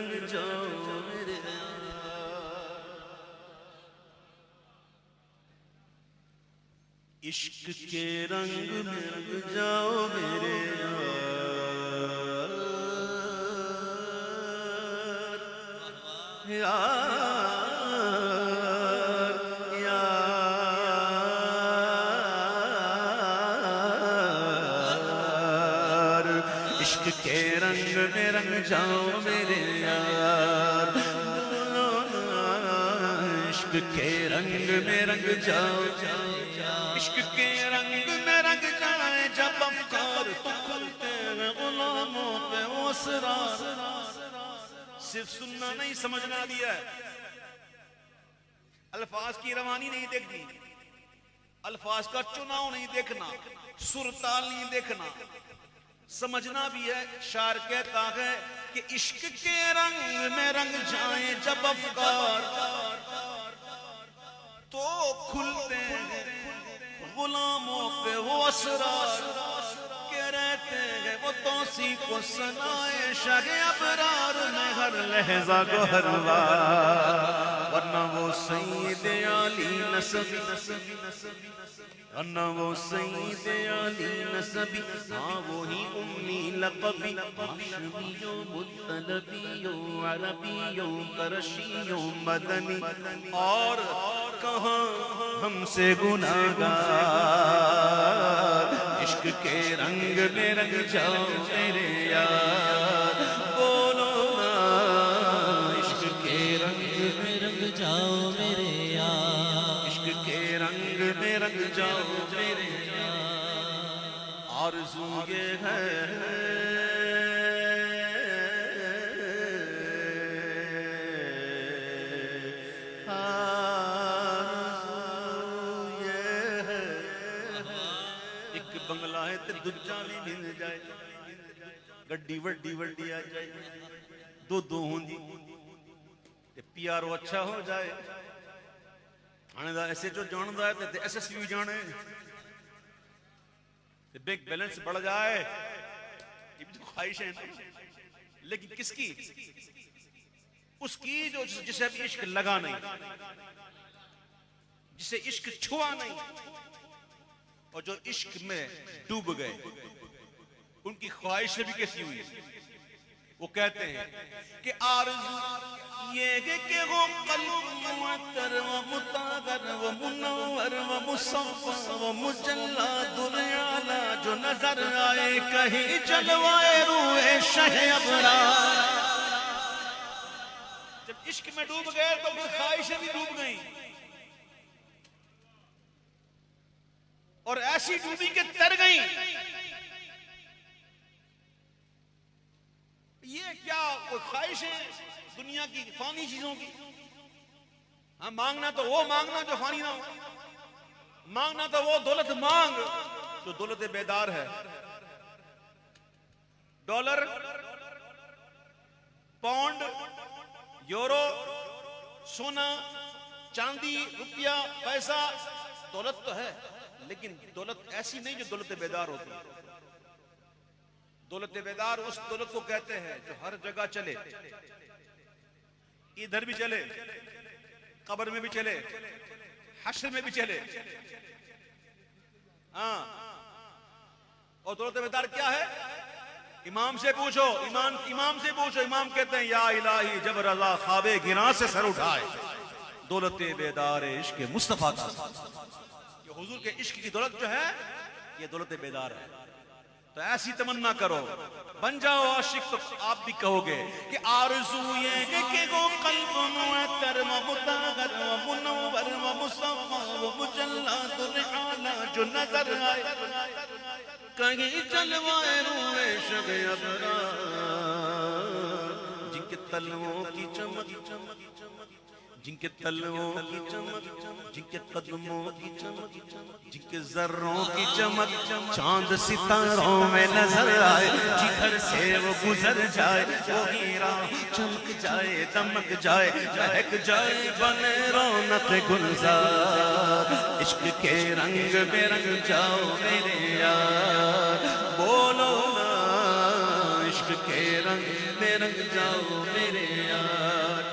رنگ جاؤ میرے عشق کے رنگ میں رنگ جاؤ میرے یار یار عشق کے رنگ میں رنگ جاؤ میرے یار عشق کے رنگ میں رنگ جاؤ عشق کے رنگ میں رنگ جائے جب افکار تو کھلتے ہیں غلاموں پہ وہ اسرار صرف سننا نہیں سمجھنا دیا ہے الفاظ کی روانی نہیں دیکھنی الفاظ کا چناؤ نہیں دیکھنا سرتال نہیں دیکھنا سمجھنا بھی ہے شاعر کہتا ہے کہ عشق کے رنگ میں رنگ جائیں جب افکار تو کھلتے ہیں غلاموں پہ وہ اسرار کے رہتے ہیں وہ توسی کو سنائے شاہ ابرار میں ہر لحظہ کو ہر بار ورنہ وہ سید علی نسبی ورنہ وہ سید علی نسبی ہاں وہی امی لقبی ہاشمیوں مطلبیوں عربیوں قرشیوں مدنی اور کہاں ہم سے گناہگار عشق کے رنگ میں رنگ جاؤ میرے یار بولو نا عشق کے رنگ میں رنگ جاؤ میرے یار عشق کے رنگ میں رنگ جاؤ میرے یار آرزو یہ ہے بنگلہ ہے تے دجا بھی مل جائے گڈی وڈی وڈی آ جائے دو دو ہوں جی تے پیارو اچھا ہو جائے آنے دا ایسے جو جاندہ ہے تے ایسے سی بھی جانے تے بیک بیلنس بڑھ جائے یہ بھی تو خواہش ہے لیکن کس کی اس کی جو جسے ابھی عشق لگا نہیں جسے عشق چھوا نہیں اور جو عشق میں ڈوب گئے ان کی خواہشیں بھی کیسی ہوئی وہ کہتے ہیں کہ آرزو یہ کہ وہ قلب معطر و مطاہر و منور و مصفى و مجلى دریالا جو نظر آئے کہیں جلوائے روح شہ ابرار جب عشق میں ڈوب گئے تو پھر خواہشیں بھی ڈوب گئیں اور ایسی ڈوبی کے تر گئیں یہ کیا کوئی خواہش ہے دنیا کی فانی چیزوں کی ہاں مانگنا تو وہ مانگنا جو فانی نہ ہو مانگنا تو وہ دولت مانگ جو دولت بیدار ہے ڈالر پاؤنڈ یورو سونا چاندی روپیہ پیسہ دولت تو ہے لیکن دولت ایسی نہیں جو دولت بیدار ہوتی دولت بیدار اس دولت کو کہتے ہیں جو ہر جگہ چلے ادھر بھی چلے قبر میں بھی چلے حشر میں بھی چلے ہاں اور دولت بیدار کیا ہے امام سے پوچھو امام سے پوچھو امام کہتے ہیں یا الہی جب رضا خواب گراں سے سر اٹھائے دولت بیدار عشق مصطفیٰ کا حضور کے عشق کی دولت جو ہے یہ دولت بیدار ہے تو ایسی تمنا کرو بن جاؤ عاشق تو آپ بھی کہو گے کہ آرزو یہ کہ وہ قلب معطر و مطاہر و منور و مصفى و مجلى دریالا جو نظر آئے کہیں جلوائے روح شہ ابرار جن کے تلووں کی چمک جن کے تلووں کی چمک جن کے قدموں کی چمک جن کے ذروں کی چمک چاند ستاروں میں نظر آئے جدھر سے وہ گزر جائے وہ ہیرا چمک جائے دمک جائے مہک جائے بنے رونق گلزار عشق کے رنگ میں رنگ جاؤ میرے یار بولو نا عشق کے رنگ میں رنگ جاؤ میرے یار،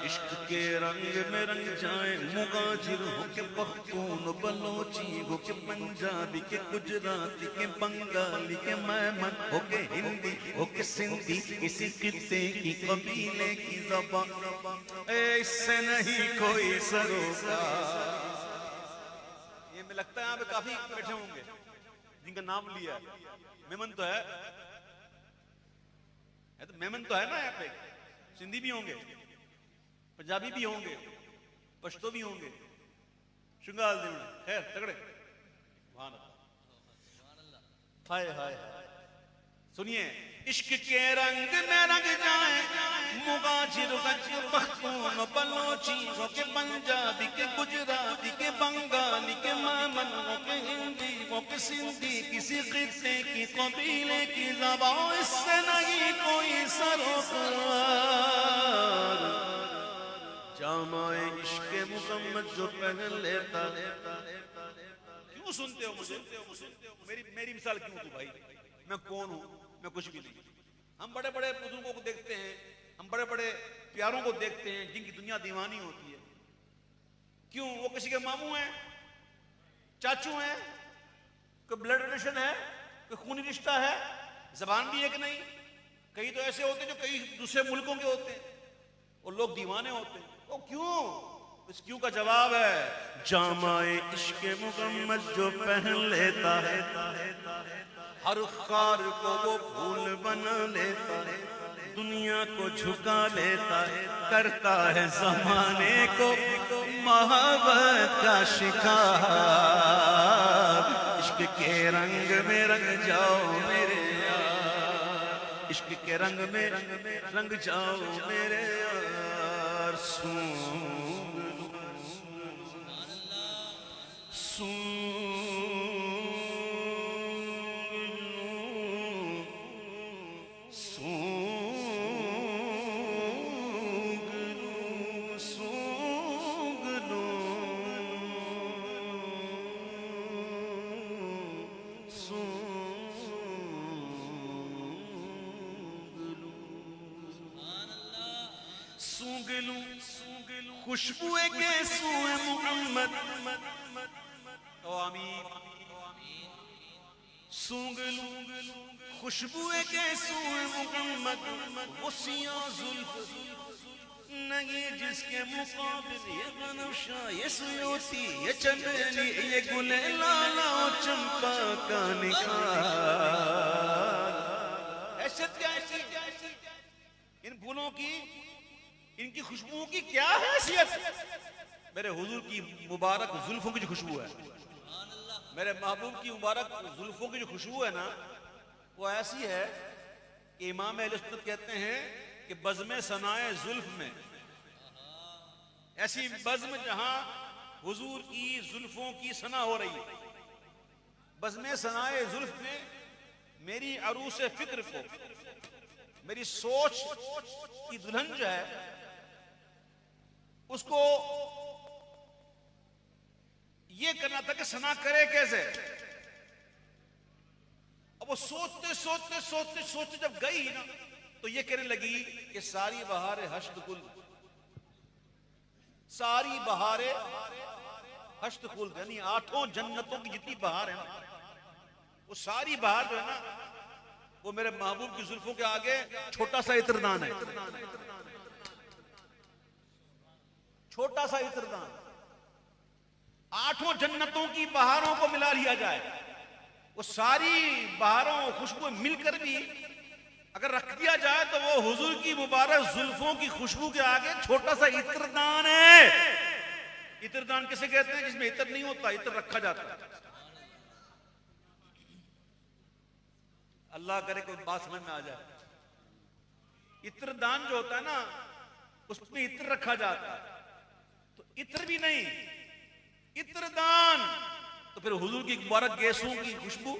عشق کے رنگ میں رنگ جائیں، مغاجر ہو کے پختون بلوچی ہو کے پنجابی کے گجراتی کے بنگالی کے میمن ہو کے ہندی ہو کے سندھی، کسی خطے کی قبیلے کی زبان، اس سے نہیں کوئی سروکار۔ یہ میں لگتا ہے یہاں پہ کافی بیٹھے ہوں گے جن کا نام لیا ہے، میمن تو ہے تو میمن تو ہے نا، یہاں پہ سندھی بھی ہوں گے، پنجابی بھی ہوں گے، پشتو بھی ہوں گے، شنگال دیوڑ خیر تگڑے، سبحان اللہ، ہائے ہائے سنیے، عشق کے رنگ میں رنگ جائیں، مغاجر ہو کے پختون بلوچی ہو کے پنجابی کے گجراتی کے بنگالی کے میمن ہو کے ہندی ہو کے سندھی، کسی خطے کی قبیلے کی زبان، اس سے نہیں کوئی سروکار۔ جامع عشق محمد جو پہن لیتا، کیوں سنتے ہو مجھے؟ میری مثال کیوں تو بھائی؟ میں کون ہوں؟ میں کچھ بھی نہیں۔ ہم بڑے بڑے بزرگوں کو دیکھتے ہیں، ہم بڑے بڑے پیاروں کو دیکھتے ہیں جن کی دنیا دیوانی ہوتی ہے، کیوں؟ وہ کسی کے ماموں ہیں، چاچو ہیں، کوئی بلڈ ریلیشن ہے، کوئی خونی رشتہ ہے، زبان بھی ایک نہیں، کئی تو ایسے ہوتے ہیں جو کئی دوسرے ملکوں کے ہوتے ہیں، اور لوگ دیوانے ہوتے ہیں۔ وہ کیوں؟ اس کیوں کا جواب ہے جامع عشق محمد جو پہن لیتا ہے، ہر خار کو وہ پھول بنا لیتا ہے، دنیا کو جھکا لیتا ہے، کرتا ہے زمانے کو محبت کا شکار۔ عشق کے رنگ میں رنگ جاؤ میرے یار، عشق کے رنگ میں رنگ جاؤ میرے یار، سونگ لوں خوشبو گیسو محمد، او آمین، سونگ لوں خوشبو گیسو محمد، وہ سیاہ زلف نہیں جس کے مقابل یہ بنفشہ، یہ سیوتی، یہ چمیلی، یہ گل لالا و چمپا کا نکھار۔ حیثیت کیا ہے ان پھولوں کی، ان کی خوشبو کی کیا حیثیت؟ میرے حضور کی مبارک زلفوں کی جو خوشبو ہے، میرے محبوب کی مبارک زلفوں کی جو خوشبو ہے نا، وہ ایسی ہے کہ امام اہل سنت کہتے ہیں کہ بزم ثنائے زلف میں، ایسی بزم جہاں حضور کی زلفوں کی ثنا ہو رہی ہے، بزم ثنائے زلف میں میری عروس فکر کو، میری سوچ کی دلہن جو ہے، اس کو یہ کرنا تھا کہ ثنا کرے کیسے؟ اب وہ سوچتے سوچتے سوچتے سوچتے جب گئی نا، تو یہ کہنے لگی کہ ساری بہار حشد گل، ساری بہار حشد گل، یعنی 8 جنتوں کی جتنی بہار ہے نا، وہ ساری بہار جو ہے نا، وہ میرے محبوب کی زلفوں کے آگے چھوٹا سا عطردان ہے، چھوٹا سا عطردان۔ 8 جنتوں کی بہاروں کو ملا لیا جائے، وہ ساری بہاروں خوشبو مل کر بھی اگر رکھ دیا جائے تو وہ حضور کی مبارک زلفوں کی خوشبو کے آگے چھوٹا سا عطردان ہے۔ عطردان کسے کہتے ہیں؟ جس میں عطر نہیں ہوتا، عطر رکھا جاتا ہے۔ اللہ کرے کوئی بات سمجھ میں آ جائے۔ عطردان جو ہوتا ہے نا، اس میں عطر رکھا جاتا ہے، تو عطر بھی نہیں، عطردان، تو پھر حضور کی مبارک گیسوں کی خوشبو،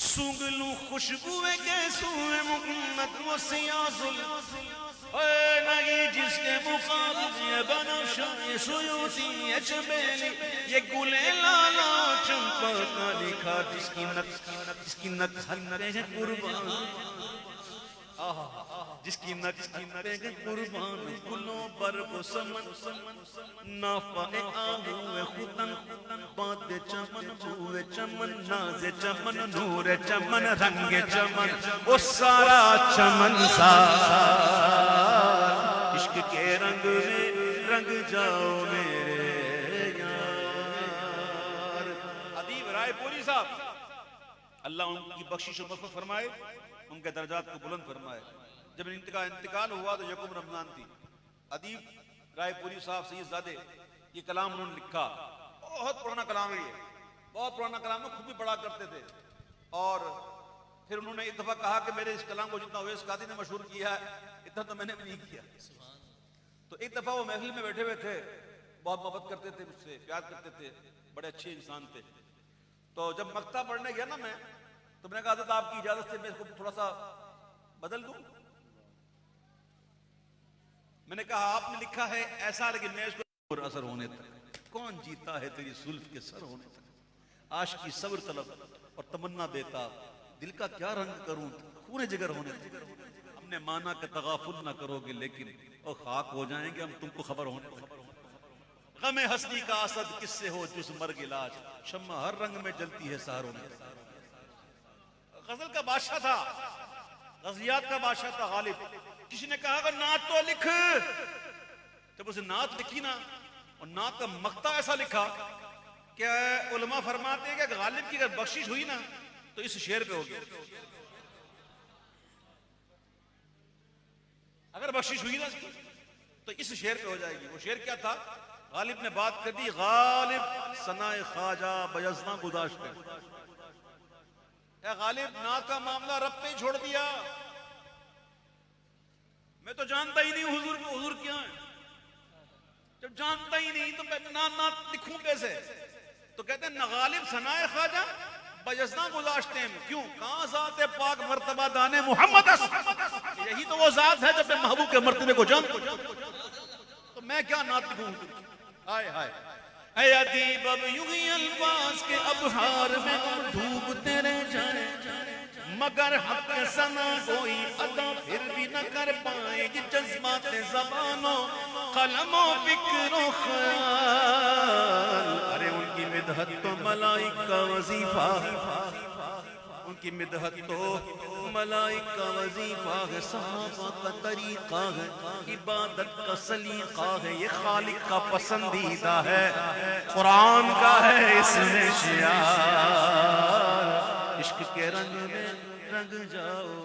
سونگ لوں خوشبو گیسوں محمد، وہ سیاہ زلف اے نہیں جس کے مقابل یہ بنفشہ، یہ سیوتی، یہ چمیلی، یہ گل لالا چمپا کا نکھار، جس کی نک حلقے ہیں قربان، جس کی نقطے قربان گلوں پر وہ سمن نافع آہوے خودن باد چمن بوئے چمن ناز چمن نور چمن رنگ چمن وہ سارا چمن سار عشق کے رنگ میں رنگ جاؤ میرے یار. ادیب رائے پوری صاحب اللہ ان کی بخشش و مغفرت فرمائے، ان کے درجات کو بلند فرمائے. جب انتقال ہوا تو یکم رمضان تھی. ادیب رائے پوری صاحب سید زادے یہ کلام انہوں نے لکھا، بہت پرانا کلام ہے، یہ بہت پرانا کلام ہے، خود بھی پڑھا کرتے تھے. اور پھر انہوں نے ایک دفعہ کہا کہ میرے اس کلام کو جتنا اویس قادری نے مشہور کیا ہے اتنا تو میں نے بھی نہیں کیا. تو ایک دفعہ وہ محفل میں بیٹھے ہوئے تھے، بہت محبت کرتے تھے مجھ سے، پیار کرتے تھے، بڑے اچھے انسان تھے. تو جب مقطع پڑھنے گیا نا میں، تو میں نے کہا حضرت آپ کی اجازت سے میں اس کو تھوڑا سا بدل دوں. میں نے کہا آپ نے لکھا ہے ایسا، لیکن میں اس کو اثر ہونے تک کون جیتا ہے تیری زلف کے سر ہونے تک، عاشقی صبر طلب اور تمنا دیتا، دل کا کیا رنگ کروں خون جگر ہونے تک. ہم نے مانا کہ تغافل نہ کرو گے لیکن اور خاک ہو جائیں گے ہم تم کو خبر ہونے تک. غم ہستی کا اسد کس سے ہو جز مرگ علاج، شمع ہر رنگ میں جلتی ہے سحر ہونے تک. غزل کا بادشاہ تھا، غزلیات کا بادشاہ تھا غالب. کسی نے کہا کہ نعت تو لکھ. جب اسے نعت لکھی نا، اور نعت کا مقطع ایسا لکھا کہ علماء فرماتے ہیں کہ غالب کی اگر بخشش ہوئی نا تو اس شعر پہ ہوگی. اگر بخشش ہوئی نا تو اس شعر پہ ہو جائے گی. وہ شعر کیا تھا؟ غالب نے بات کر دی، غالب ثنائے خواجہ بیزنا گذاشتے. اے غالب نعت کا معاملہ رب پہ ہی چھوڑ دیا، میں تو جانتا ہی نہیں حضور کو، حضور کیا ہے. جب جانتا ہی نہیں تو میں نعت لکھوں کیسے؟ تو کہتے ہیں نہ غالب ثنائے خواجہ بیزنا گذاشتے ہیں. کیوں؟ کہاں ذات پاک مرتبہ دانے محمد، یہی تو وہ ذات ہے جب میں محبوب کے مرتبے کو جانتا تو میں کیا نعت لکھوں. ہائے ہائے اے ادیب اب یوں ہی الفاظ کے ابحار میں ڈوبتے رہ جائیں، مگر حق ثنا کوئی ادا پھر بھی نہ کر پائے گی. جذبات زبان و قلم و فکر و خیال، ارے ان کی مدحت تو ملائک کا وظیفہ، ان کی مدحت تو ملائک کا وظیفہ ہے. صحابہ کا طریقہ ہے، عبادت کا سلیقہ ہے، یہ خالق کا پسندیدہ ہے، قرآن کا ہے اس میں شعار. عشق کے رنگ میں رنگ جاؤ.